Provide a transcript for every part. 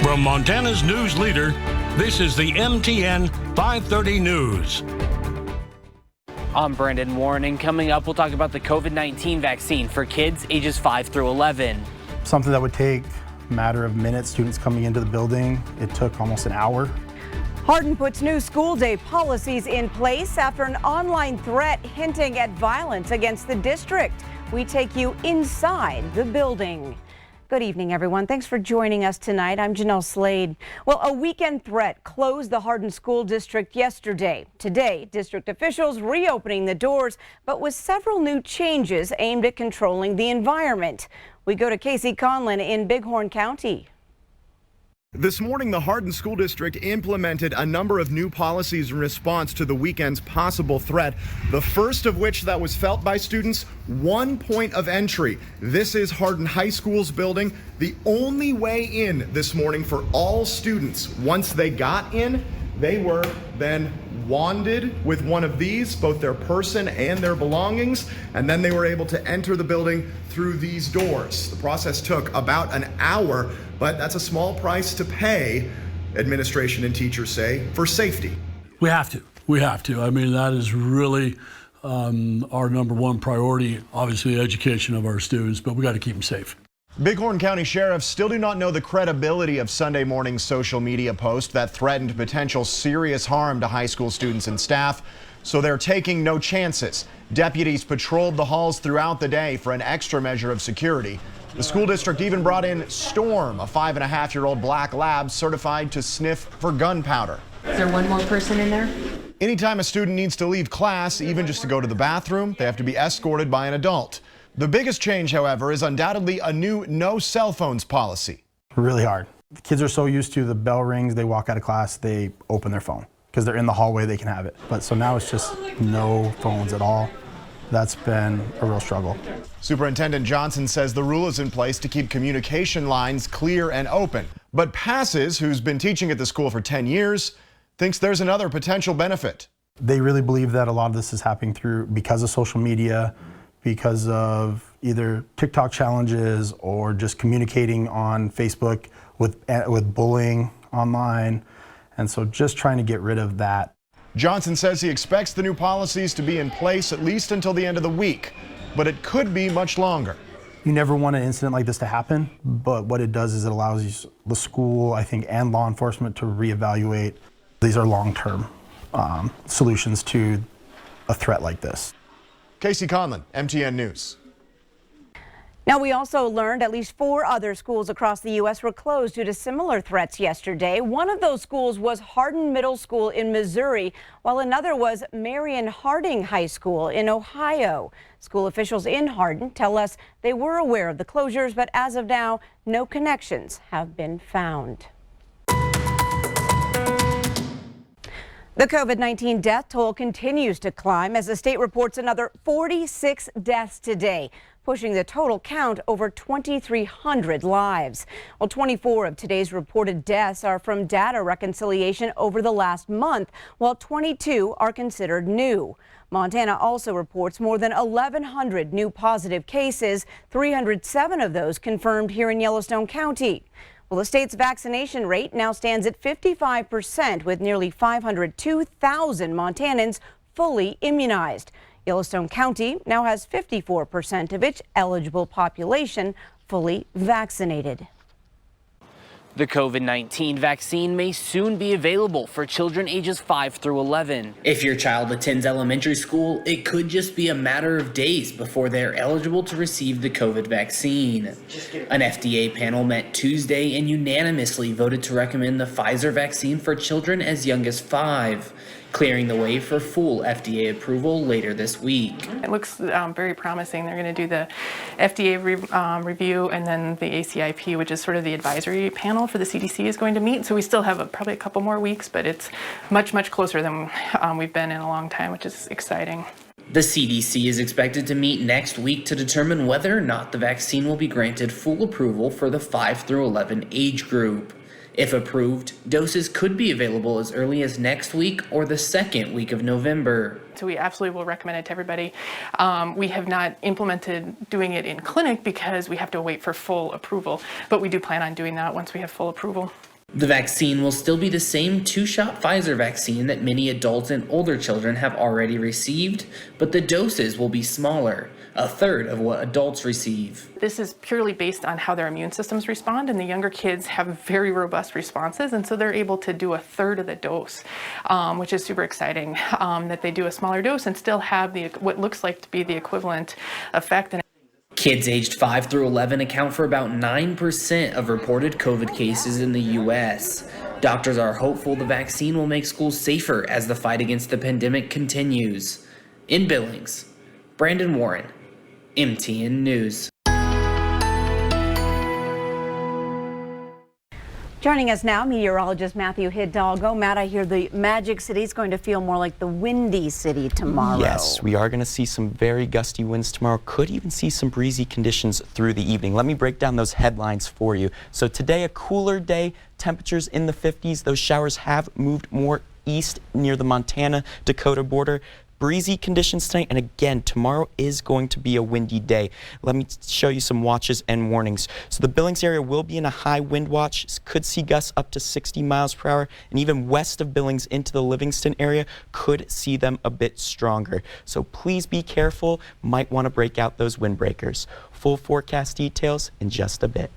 From Montana's news leader, this is the MTN 530 News. I'm Brandon Warren, and coming up, we'll talk about the COVID-19 vaccine for kids ages 5 through 11. Something that would take a matter of minutes, students coming into the building, it took almost an hour. Hardin puts new school day policies in place after an online threat hinting at violence against the district. We take you inside the building. Good evening, everyone. Thanks for joining us tonight. I'm Jeanelle Slade. Well, a weekend threat closed the Hardin School District yesterday. Today, district officials reopening the doors, but with several new changes aimed at controlling the environment. We go to Casey Conlin in Bighorn County. This morning, the Hardin School District implemented a number of new policies in response to the weekend's possible threat. The first of which that was felt by students, 1 point of entry. This is Hardin High School's building. The only way in this morning for all students, once they got in, they were then wanded with one of these, both their person and their belongings, and then they were able to enter the building through these doors. The process took about an hour, but that's a small price to pay, administration and teachers say, for safety. We have to. I mean, that is really our number one priority, obviously the education of our students, but we got to keep them safe. Bighorn County sheriffs still do not know the credibility of Sunday morning's social media post that threatened potential serious harm to high school students and staff, so they're taking no chances. Deputies patrolled the halls throughout the day for an extra measure of security. The school district even brought in Storm, a 5.5-year-old black lab certified to sniff for gunpowder. Is there one more person in there? Anytime a student needs to leave class, even just to go to the bathroom, they have to be escorted by an adult. The biggest change, however, is undoubtedly a new no cell phones policy. Really hard. The kids are so used to the bell rings, they walk out of class, they open their phone because they're in the hallway, they can have it. But so now it's just no phones at all. That's been a real struggle. Superintendent Johnson says the rule is in place to keep communication lines clear and open. But Passes, who's been teaching at the school for 10 years, thinks there's another potential benefit. They really believe that a lot of this is happening because of social media, because of either TikTok challenges or just communicating on Facebook with bullying online. And so just trying to get rid of that. Johnson says he expects the new policies to be in place at least until the end of the week, but it could be much longer. You never want an incident like this to happen, but what it does is it allows the school, I think, and law enforcement to reevaluate. These are long-term solutions to a threat like this. Casey Conlin, MTN News. Now, we also learned at least 4 other schools across the U.S. were closed due to similar threats yesterday. One of those schools was Hardin Middle School in Missouri, while another was Marion Harding High School in Ohio. School officials in Hardin tell us they were aware of the closures, but as of now, no connections have been found. The COVID-19 death toll continues to climb as the state reports another 46 deaths today, pushing the total count over 2,300 lives. Well, 24 of today's reported deaths are from data reconciliation over the last month, while 22 are considered new. Montana also reports more than 1,100 new positive cases, 307 of those confirmed here in Yellowstone County. Well, the state's vaccination rate now stands at 55%, with nearly 502,000 Montanans fully immunized. Yellowstone County now has 54% of its eligible population fully vaccinated. The COVID-19 vaccine may soon be available for children ages 5 through 11. If your child attends elementary school, it could just be a matter of days before they're eligible to receive the COVID vaccine. An FDA panel met Tuesday and unanimously voted to recommend the Pfizer vaccine for children as young as 5, clearing the way for full FDA approval later this week. It looks very promising. They're going to do the FDA review, and then the ACIP, which is sort of the advisory panel for the CDC, is going to meet. So we still have probably a couple more weeks, but it's much, much closer than we've been in a long time, which is exciting. The CDC is expected to meet next week to determine whether or not the vaccine will be granted full approval for the 5 through 11 age group. If approved, doses could be available as early as next week or the second week of November. So we absolutely will recommend it to everybody. We have not implemented doing it in clinic because we have to wait for full approval, but we do plan on doing that once we have full approval. The vaccine will still be the same 2-shot Pfizer vaccine that many adults and older children have already received, but the doses will be smaller, a third of what adults receive. This is purely based on how their immune systems respond, and the younger kids have very robust responses, and so they're able to do a third of the dose, which is super exciting, that they do a smaller dose and still have what looks like to be the equivalent effect. Kids aged 5 through 11 account for about 9% of reported COVID cases in the U.S. Doctors are hopeful the vaccine will make schools safer as the fight against the pandemic continues. In Billings, Brandon Warren, MTN News. Joining us now, meteorologist Matthew Hidalgo. Matt, I hear the Magic City is going to feel more like the Windy City tomorrow. Yes, we are going to see some very gusty winds tomorrow. Could even see some breezy conditions through the evening. Let me break down those headlines for you. So today, a cooler day, temperatures in the 50s. Those showers have moved more east near the Montana-Dakota border. Breezy conditions tonight, and again, tomorrow is going to be a windy day. Let me show you some watches and warnings. So the Billings area will be in a high wind watch, could see gusts up to 60 miles per hour, and even west of Billings into the Livingston area could see them a bit stronger. So please be careful, might want to break out those windbreakers. Full forecast details in just a bit.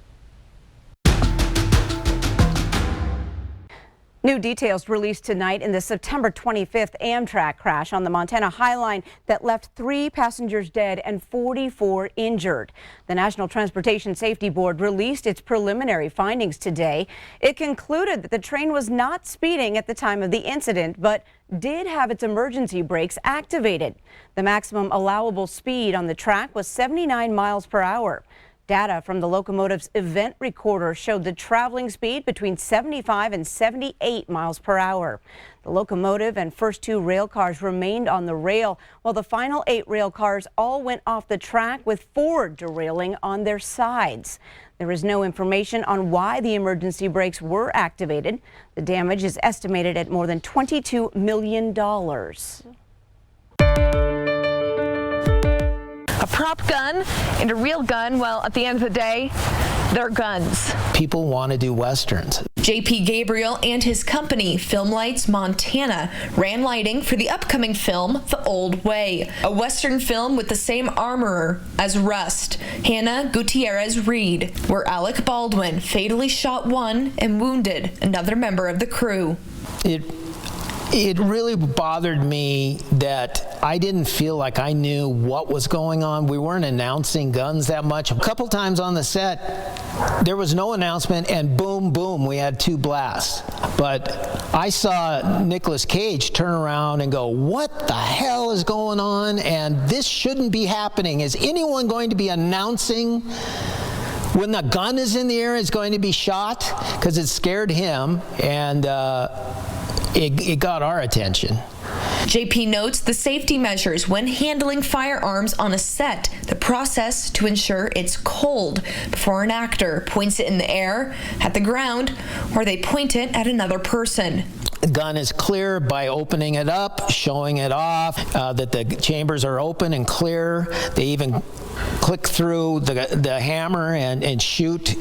New details released tonight in the September 25th Amtrak crash on the Montana High Line that left 3 passengers dead and 44 injured. The National Transportation Safety Board released its preliminary findings today. It concluded that the train was not speeding at the time of the incident, but did have its emergency brakes activated. The maximum allowable speed on the track was 79 miles per hour. Data from the locomotive's event recorder showed the traveling speed between 75 and 78 miles per hour. The locomotive and first 2 rail cars remained on the rail, while the final 8 rail cars all went off the track with 4 derailing on their sides. There is no information on why the emergency brakes were activated. The damage is estimated at more than $22 million. A prop gun and a real gun, well, at the end of the day, they're guns. People want to do Westerns. JP Gabriel and his company, Film Lights Montana, ran lighting for the upcoming film, The Old Way, a Western film with the same armorer as Rust, Hannah Gutierrez Reed, where Alec Baldwin fatally shot one and wounded another member of the crew. It really bothered me that I didn't feel like I knew what was going on. We weren't announcing guns that much. A couple times on the set, there was no announcement, and boom, boom, we had 2 blasts. But I saw Nicolas Cage turn around and go, "What the hell is going on? And this shouldn't be happening. Is anyone going to be announcing when the gun is in the air is going to be shot?" Because it scared him, and it got our attention. JP notes the safety measures when handling firearms on a set, the process to ensure it's cold before an actor points it in the air, at the ground, or they point it at another person. The gun is clear by opening it up, showing it off, that the chambers are open and clear. They even click through the hammer and shoot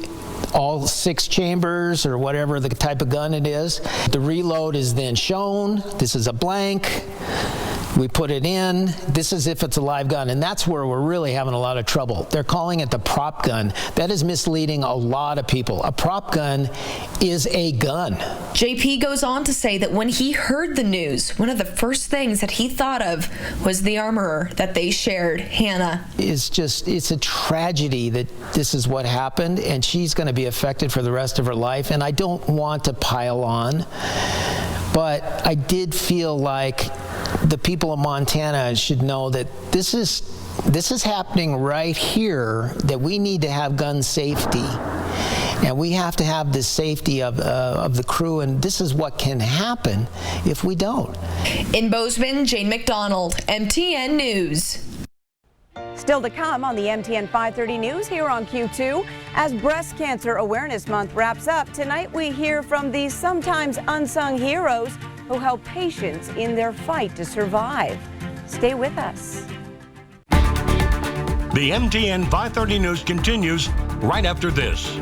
all 6 chambers or whatever the type of gun it is. The reload is then shown. This is a blank. We put it in. This is if it's a live gun, and that's where we're really having a lot of trouble. They're calling it the prop gun. That is misleading a lot of people. A prop gun is a gun. JP goes on to say that when he heard the news, one of the first things that he thought of was the armorer that they shared, Hannah. It's a tragedy that this is what happened, and she's going to be affected for the rest of her life, and I don't want to pile on, but I did feel like the people of Montana should know that this is happening right here, that we need to have gun safety. And we have to have the safety of the crew, and this is what can happen if we don't. In Bozeman, Jane McDonald, MTN News. Still to come on the MTN 530 News here on Q2. As Breast Cancer Awareness Month wraps up, tonight we hear from these sometimes unsung heroes who help patients in their fight to survive. Stay with us. The MTN 530 News continues right after this.